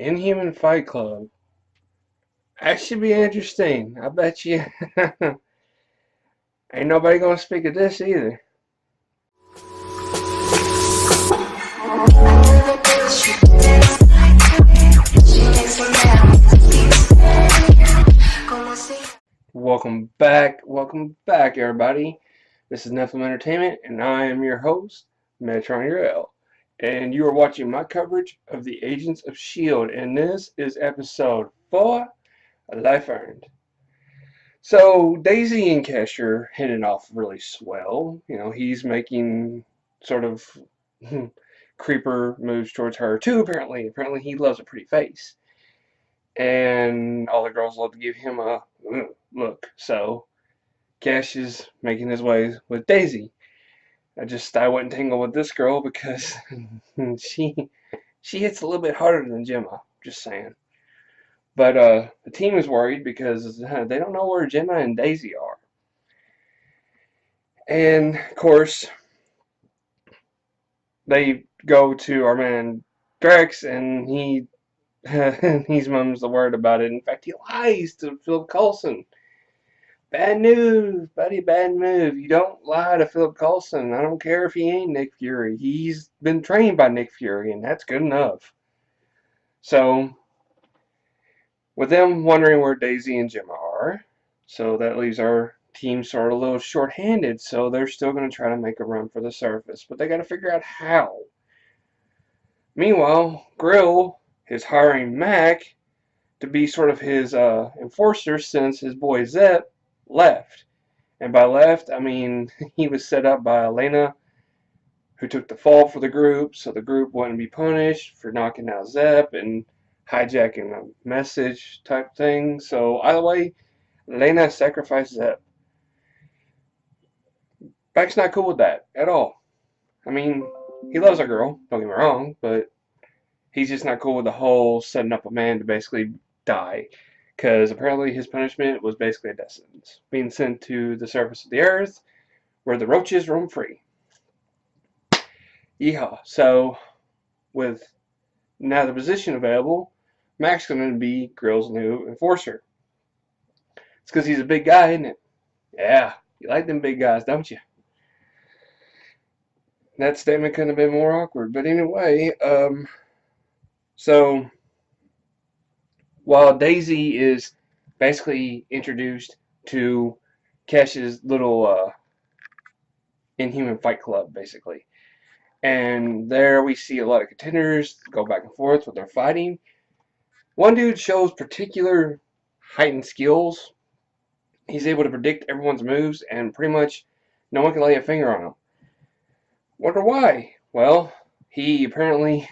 Inhuman Fight Club. That should be interesting. I bet you ain't nobody gonna speak of this either. Welcome back, everybody. This is Nephilim Entertainment, and I am your host, L. And you are watching my coverage of the Agents of S.H.I.E.L.D., and this is episode 4, Life Earned. So, Daisy and Kesh are hitting off really swell. You know, he's making sort of creeper moves towards her, too, apparently. Apparently, he loves a pretty face. And all the girls love to give him a look. So, Kesh is making his way with Daisy. I wouldn't tangle with this girl because she hits a little bit harder than Gemma. Just saying. But the team is worried because they don't know where Gemma and Daisy are. And of course, they go to our man Drex, and he's mums the word about it. In fact, he lies to Philip Coulson. Bad news, buddy, bad move. You don't lie to Philip Coulson. I don't care if he ain't Nick Fury. He's been trained by Nick Fury, and that's good enough. So, with them wondering where Daisy and Gemma are, so that leaves our team sort of a little short-handed, so they're still going to try to make a run for the surface, but they got to figure out how. Meanwhile, Grill is hiring Mack to be sort of his enforcer since his boy Zep left. And by left, I mean he was set up by Elena, who took the fall for the group, so the group wouldn't be punished for knocking out Zep and hijacking a message type thing. So either way, Elena sacrificed Zep. Mack's not cool with that at all. I mean, he loves a girl, don't get me wrong, but he's just not cool with the whole setting up a man to basically die. Because apparently his punishment was basically a death sentence, being sent to the surface of the earth where the roaches roam free. Yeehaw. So, with now the position available, Mack's going to be Grill's new enforcer. It's because he's a big guy, isn't it? Yeah, you like them big guys, don't you? That statement couldn't have been more awkward. But anyway, so while Daisy is basically introduced to Kesh's little Inhuman Fight Club, basically. And there we see a lot of contenders go back and forth with their fighting. One dude shows particular heightened skills. He's able to predict everyone's moves, and pretty much no one can lay a finger on him. Wonder why? Well, he apparently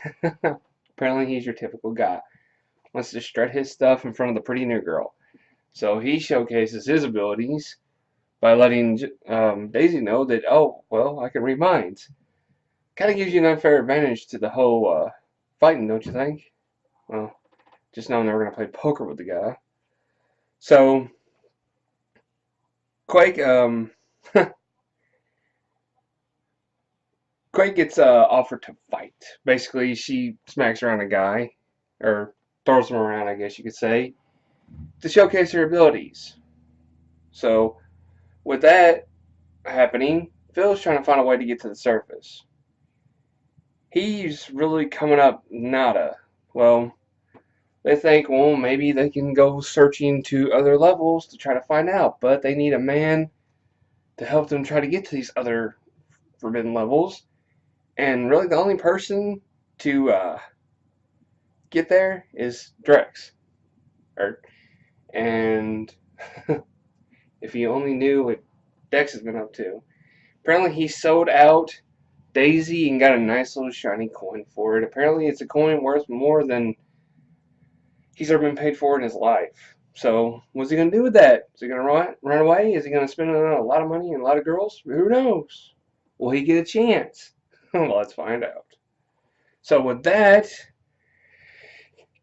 he's your typical guy. Wants to strut his stuff in front of the pretty new girl. So he showcases his abilities by letting Daisy know that, oh, well, I can read minds. Kind of gives you an unfair advantage to the whole fighting, don't you think? Well, just knowing they were going to play poker with the guy. So, Quake, Quake gets offered to fight. Basically, she smacks around a guy, or throws him around, I guess you could say, to showcase her abilities. So, with that happening, Phil's trying to find a way to get to the surface. He's really coming up nada. Well, they think, well, maybe they can go searching to other levels to try to find out, but they need a man to help them try to get to these other forbidden levels. And really the only person to get there is Drex. And if you only knew what Dex has been up to. Apparently he sold out Daisy and got a nice little shiny coin for it. Apparently it's a coin worth more than he's ever been paid for in his life. So what's he going to do with that? Is he going to run away? Is he going to spend it on a lot of money and a lot of girls? Who knows? Will he get a chance? Well, let's find out. So with that,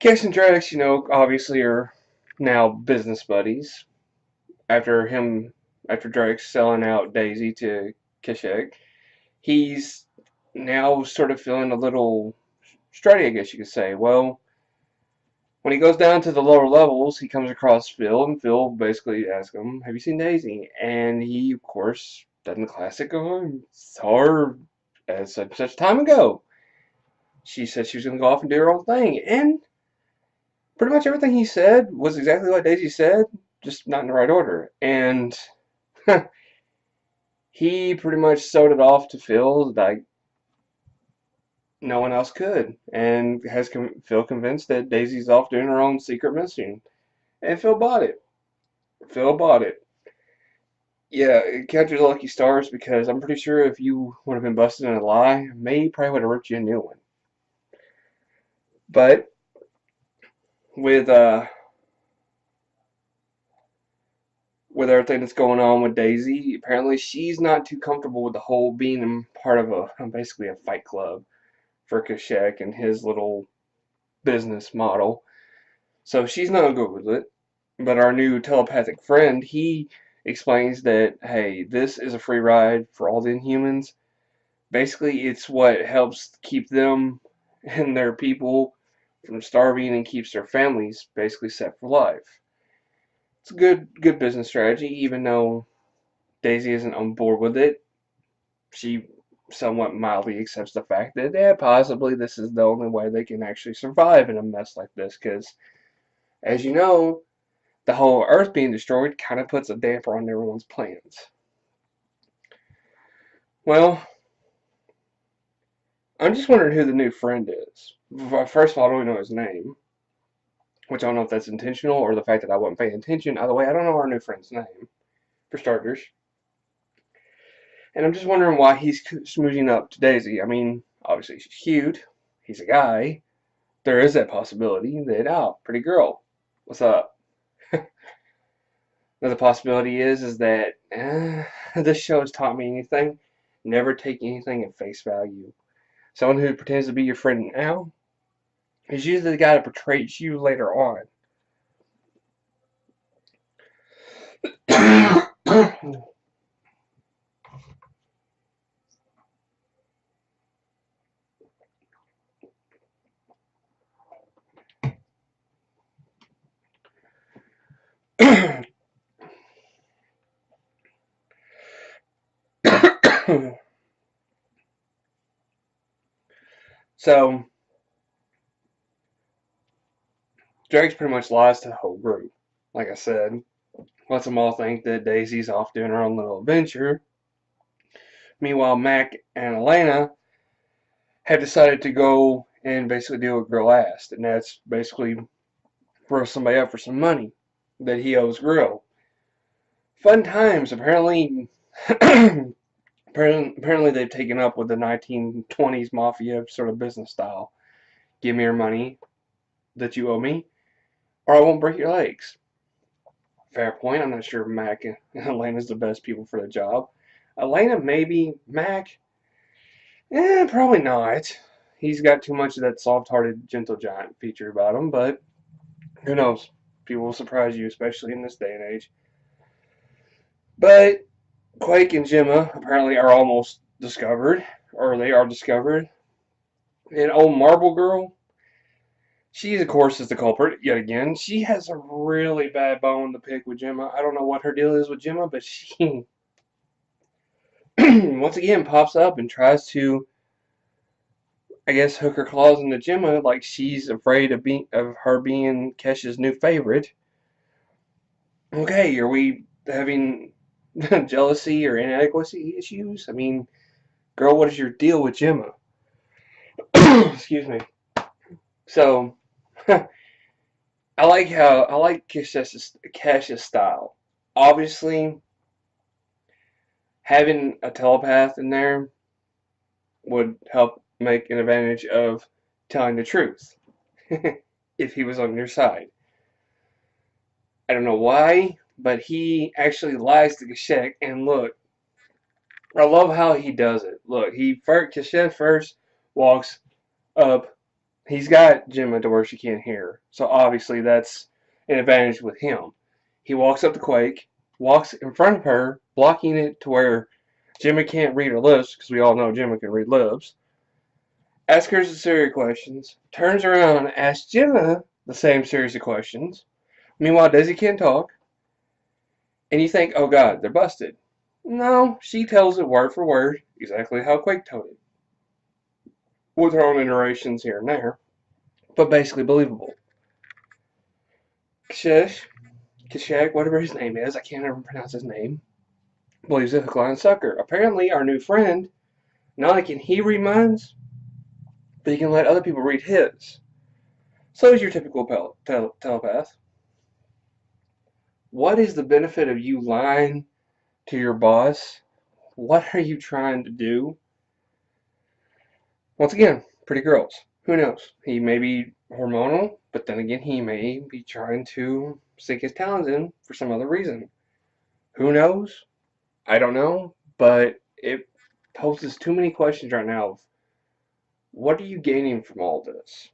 Kesh and Drax, obviously are now business buddies. After Drax selling out Daisy to Keshek, he's now sort of feeling a little strutty, I guess you could say. Well, When he goes down to the lower levels, he comes across Phil, and Phil basically asks him, "Have you seen Daisy?" And he, of course, does the classic, "Oh, saw her at such and such time ago. She said she was going to go off and do her own thing." And pretty much everything he said was exactly what Daisy said, just not in the right order. And he pretty much sold it off to Phil like no one else could, and has Phil convinced that Daisy's off doing her own secret mission. And Phil bought it. Phil bought it. Yeah, count your lucky stars, because I'm pretty sure if you would have been busted in a lie, May probably would have ripped you a new one. But with with everything that's going on with Daisy, apparently she's not too comfortable with the whole being part of basically a fight club for Kashyyyk and his little business model. So she's not good with it. But our new telepathic friend, he explains that, hey, this is a free ride for all the Inhumans. Basically, it's what helps keep them and their people from starving and keeps their families basically set for life. It's a good business strategy, even though Daisy isn't on board with it. She somewhat mildly accepts the fact that, yeah, possibly this is the only way they can actually survive in a mess like this, because, as you know, the whole Earth being destroyed kind of puts a damper on everyone's plans. Well, I'm just wondering who the new friend is. First of all, I don't know his name, which I don't know if that's intentional or the fact that I wasn't paying attention. Either way, I don't know our new friend's name, for starters. And I'm just wondering why he's smooching up to Daisy. I mean, obviously she's cute. He's a guy. There is that possibility that, oh, pretty girl, what's up? Another possibility is that this show has taught me anything. Never take anything at face value. Someone who pretends to be your friend now is usually the guy that betrays you later on. So, Drax pretty much lies to the whole group. Like I said, lets them all think that Daisy's off doing her own little adventure. Meanwhile, Mack and Elena have decided to go and basically do what Grill asked, and that's basically throw somebody up for some money that he owes Grill. Fun times. Apparently, apparently they've taken up with the 1920s mafia sort of business style. Give me your money that you owe me, or I won't break your legs. Fair point. I'm not sure Mack and Elena's the best people for the job. Elena, maybe. Mack, probably not. He's got too much of that soft-hearted, gentle giant feature about him, but who knows? People will surprise you, especially in this day and age. But Quake and Gemma apparently are almost discovered, or they are discovered. And old Marble Girl, she, of course, is the culprit yet again. She has a really bad bone to pick with Gemma. I don't know what her deal is with Gemma, but she once again pops up and tries to, I guess, hook her claws into Gemma, like she's afraid of her being Kesha's new favorite. Okay, are we having jealousy or inadequacy issues? I mean, girl, what is your deal with Gemma? Excuse me. So, I like Kesha's style. Obviously, having a telepath in there would help make an advantage of telling the truth if he was on your side. I don't know why, but he actually lies to Kashyyyk, and look, I love how he does it. Look, Kashyyyk first walks up. He's got Gemma to where she can't hear, so obviously that's an advantage with him. He walks up to Quake, walks in front of her, blocking it to where Gemma can't read her lips, because we all know Gemma can read lips. Asks her sincere questions, turns around, asks Gemma the same series of questions. Meanwhile, Daisy can't talk, and you think, oh god, they're busted. No, she tells it word for word, exactly how Quake told it, with her own iterations here and there, but basically believable. Kashish, Kashak, whatever his name is, I can't ever pronounce his name, believes it hook, line, and sucker. Apparently, our new friend, not only can he read minds, but he can let other people read his. So is your typical telepath. What is the benefit of you lying to your boss? What are you trying to do? Once again, pretty girls. Who knows? He may be hormonal, but then again, he may be trying to sink his talents in for some other reason. Who knows? I don't know, but it poses too many questions right now of what are you gaining from all this?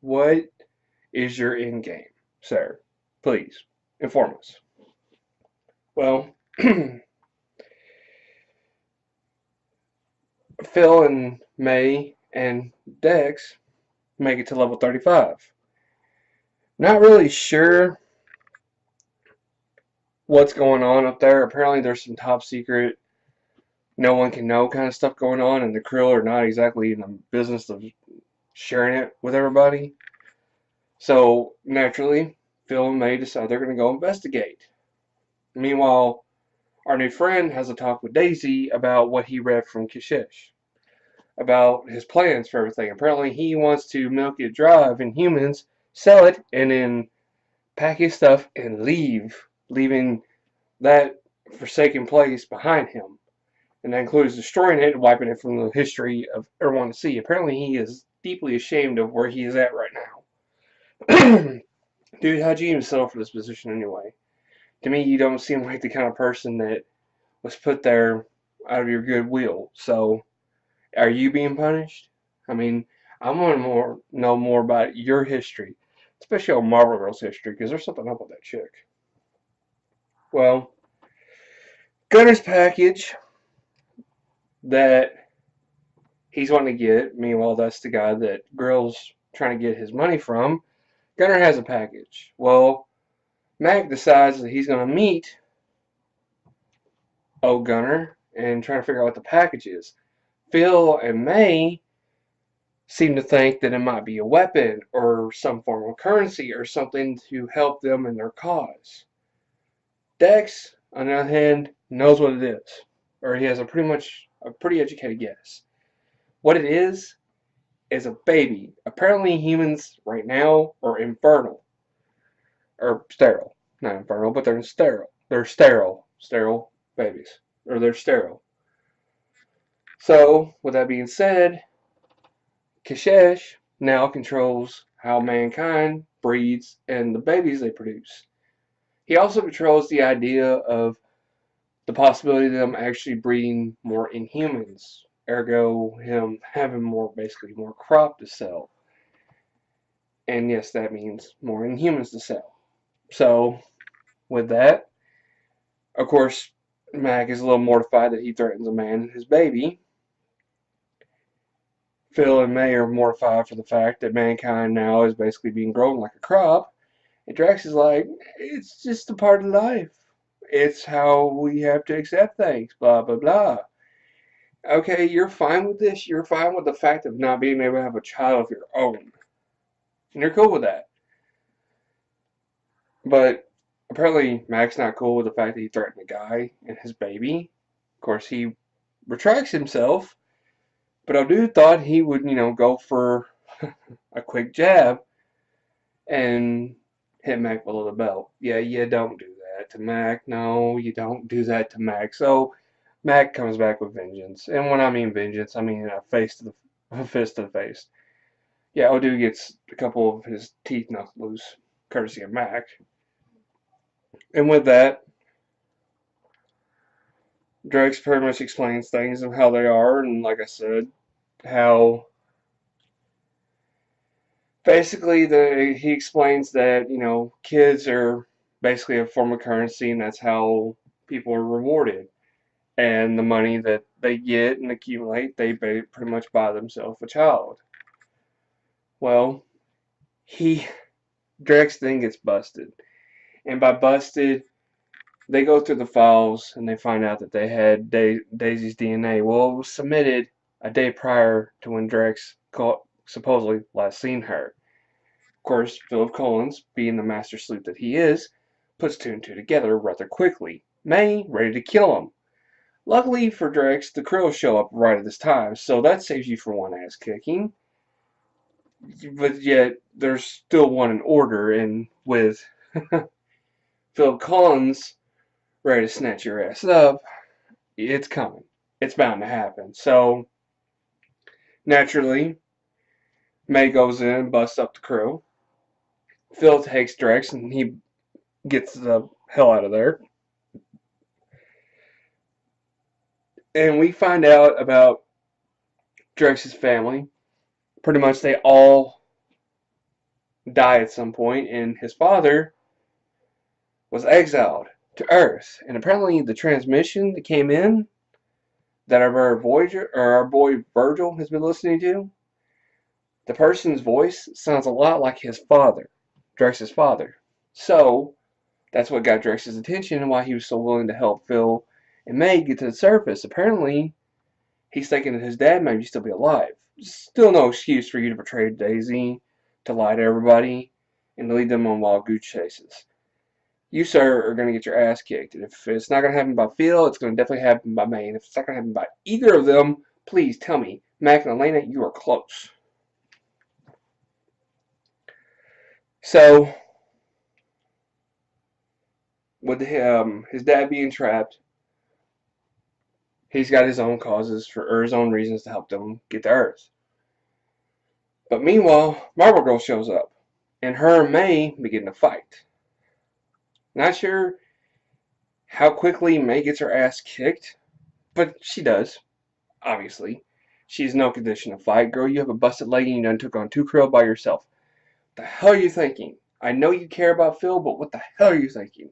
What is your end game, sir? Please, inform us. Well, Phil and May and Dex make it to level 35. Not really sure what's going on up there. Apparently there's some top secret, no one can know kind of stuff going on, and the crew are not exactly in the business of sharing it with everybody. So naturally, Phil and May decide they're going to go investigate. Meanwhile, our new friend has a talk with Daisy about what he read from Kausiss, about his plans for everything. Apparently he wants to milk it dry in humans, sell it, and then pack his stuff and leave, leaving that forsaken place behind him. And that includes destroying it and wiping it from the history of everyone to see. Apparently he is deeply ashamed of where he is at right now. Dude, how'd you even settle for this position anyway? To me, you don't seem like the kind of person that was put there out of your goodwill. So, are you being punished? I mean, I want to know more about your history, especially on Marvel Girl's history, because there's something up with that chick. Well, Gunner's package that he's wanting to get, meanwhile, that's the guy that Grill's trying to get his money from. Gunner has a package. Well, Mack decides that he's going to meet old Gunner and try to figure out what the package is. Phil and May seem to think that it might be a weapon or some form of currency or something to help them in their cause. Dex, on the other hand, knows what it is, or he has a pretty educated guess. What it is a baby. Apparently humans right now are infernal. Or sterile. Not infernal, but they're sterile. They're sterile. Sterile babies. Or they're sterile. So, with that being said, Kausiss now controls how mankind breeds and the babies they produce. He also controls the idea of the possibility of them actually breeding more Inhumans, ergo him having basically more crop to sell. And yes, that means more Inhumans to sell. So, with that, of course, Mack is a little mortified that he threatens a man and his baby. Phil and May are mortified for the fact that mankind now is basically being grown like a crop. And Drax is like, it's just a part of life. It's how we have to accept things, blah, blah, blah. Okay, you're fine with this. You're fine with the fact of not being able to have a child of your own. And you're cool with that. But apparently Mack's not cool with the fact that he threatened a guy and his baby. Of course, he retracts himself. But our dude thought he would, go for a quick jab and hit Mack below the belt. Yeah, you don't do that to Mack. No, you don't do that to Mack. So Mack comes back with vengeance. And when I mean vengeance, I mean a fist to the face. Yeah, old dude gets a couple of his teeth knocked loose, courtesy of Mack. And with that, Drex pretty much explains things of how they are, and like I said, how basically he explains that, kids are basically a form of currency, and that's how people are rewarded. And the money that they get and accumulate, they pretty much buy themselves a child. Well, he Drex then gets busted. And by busted, they go through the files and they find out that they had Daisy's DNA. Well, it was submitted a day prior to when Drex supposedly last seen her. Of course, Philip Collins, being the master sleuth that he is, puts two and two together rather quickly. May ready to kill him. Luckily for Drex, the Krills show up right at this time, so that saves you from one ass kicking. But yet, there's still one in order, and with Philip Collins ready to snatch your ass up, it's coming. It's bound to happen. So, naturally, May goes in, busts up the crew. Phil takes Drex, and he gets the hell out of there. And we find out about Drex's family. Pretty much they all die at some point, and his father was exiled to Earth. And apparently the transmission that came in that our Voyager or our boy Virgil has been listening to, the person's voice sounds a lot like his father, Drex's father. So that's what got Drex's attention and why he was so willing to help Phil and May get to the surface. Apparently, he's thinking that his dad may still be alive. Still no excuse for you to betray Daisy, to lie to everybody, and to lead them on wild goose chases. You, sir, are going to get your ass kicked. And if it's not going to happen by Phil, it's going to definitely happen by May. And if it's not going to happen by either of them, please tell me, Mack and Elena, you are close. So, with his dad being trapped, he's got his own causes or his own reasons to help them get to Earth. But meanwhile, Marble Girl shows up, and her and May begin to fight. Not sure how quickly May gets her ass kicked, but she does, obviously. She's in no condition to fight. Girl, you have a busted leg and you done took on two Krill by yourself. What the hell are you thinking? I know you care about Phil, but what the hell are you thinking?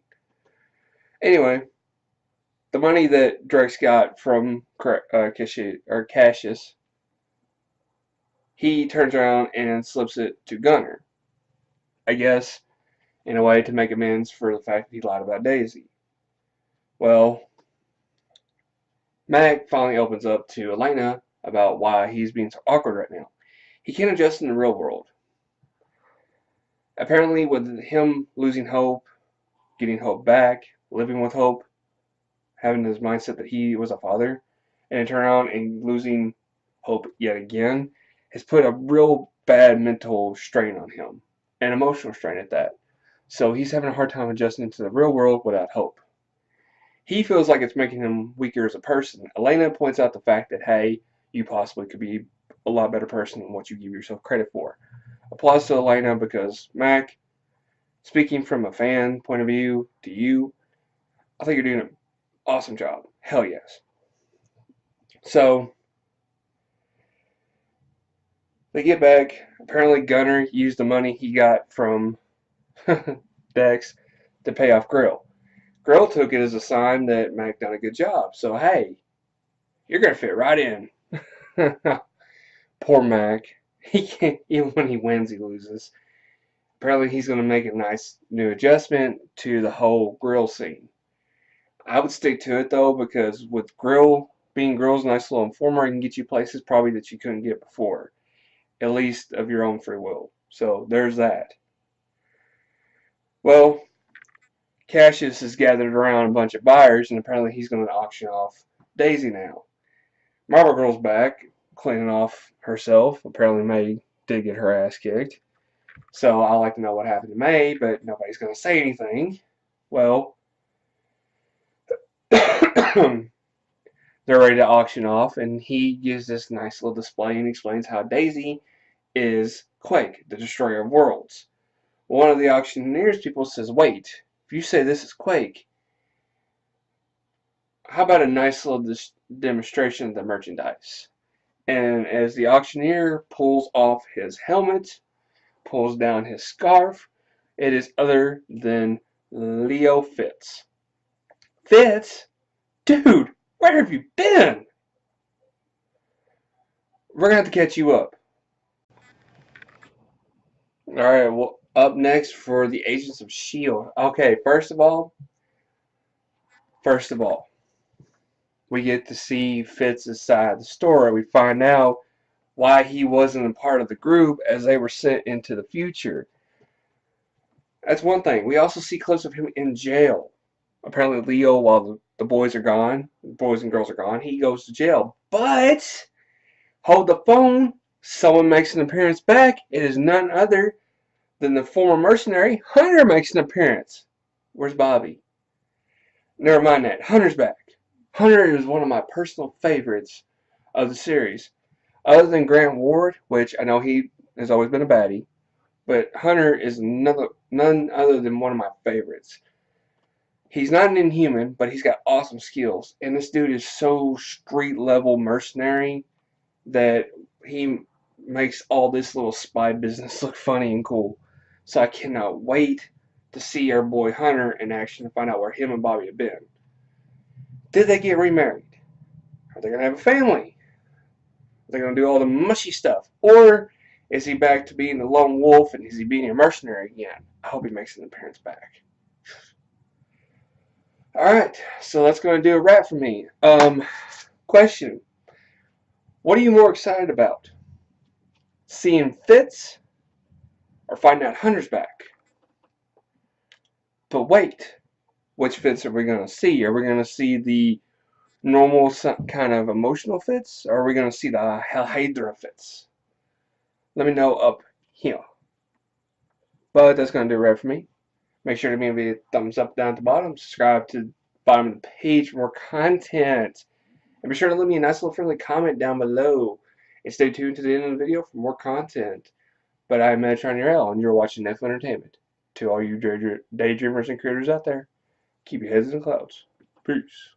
Anyway, the money that Drex got from Cassius, he turns around and slips it to Gunner. I guess, in a way to make amends for the fact that he lied about Daisy. Well, Mack finally opens up to Elena about why he's being so awkward right now. He can't adjust in the real world. Apparently, with him losing hope, getting hope back, living with hope, having his mindset that he was a father, and then turn around and losing hope yet again, has put a real bad mental strain on him, an emotional strain at that. So he's having a hard time adjusting to the real world without hope. He feels like it's making him weaker as a person. Elena points out the fact that, hey, you possibly could be a lot better person than what you give yourself credit for. Applause to Elena because, Mack, speaking from a fan point of view to you, I think you're doing an awesome job. Hell yes. So, they get back. Apparently, Gunner used the money he got from Dex to pay off Grill. Grill took it as a sign that Mack done a good job. So, hey, you're going to fit right in. Poor Mack. He can't, even when he wins, he loses. Apparently, he's going to make a nice new adjustment to the whole Grill scene. I would stick to it, though, because with Grill, being Grill's nice little informer, he can get you places probably that you couldn't get before. At least of your own free will. So, there's that. Well, Cassius has gathered around a bunch of buyers, and apparently he's going to auction off Daisy now. Marble Girl's back, cleaning off herself. Apparently May did get her ass kicked. So I'd like to know what happened to May, but nobody's going to say anything. Well, they're ready to auction off, and he gives this nice little display and explains how Daisy is Quake, the destroyer of worlds. One of the auctioneer's people says, wait, if you say this is Quake, how about a nice little demonstration of the merchandise? And as the auctioneer pulls off his helmet, pulls down his scarf, it is other than Leo Fitz. Fitz? Dude, where have you been? We're going to have to catch you up. Alright, well, Up next for the Agents of S.H.I.E.L.D. Okay, first of all, we get to see Fitz's side of the story. We find out why he wasn't a part of the group as they were sent into the future. That's one thing. We also see clips of him in jail. Apparently, Leo, while the boys are gone, the boys and girls are gone, he goes to jail. But, hold the phone, someone makes an appearance back. It is none other than the former mercenary. Hunter makes an appearance. Where's Bobby? Never mind that. Hunter's back. Hunter is one of my personal favorites of the series. Other than Grant Ward, which I know he has always been a baddie, but Hunter is none other than one of my favorites. He's not an Inhuman, but he's got awesome skills. And this dude is so street level mercenary that he makes all this little spy business look funny and cool. So I cannot wait to see our boy Hunter in action and find out where him and Bobby have been. Did they get remarried? Are they going to have a family? Are they going to do all the mushy stuff? Or is he back to being the lone wolf and is he being a mercenary again? I hope he makes an appearance back. Alright, so that's going to do a wrap for me. Question. What are you more excited about? Seeing Fitz or finding out Hunter's back? But wait, which Fitz are we going to see? Are we going to see the normal kind of emotional Fitz? Or are we going to see the Hydra Fitz? Let me know up here. But that's going to do a wrap for me. Make sure to give me a thumbs up down at the bottom. Subscribe to the bottom of the page for more content. And be sure to leave me a nice little friendly comment down below. And stay tuned to the end of the video for more content. But I'm Metatron URL, and you're watching Nephilim Entertainment. To all you daydreamers and creators out there, keep your heads in the clouds. Peace.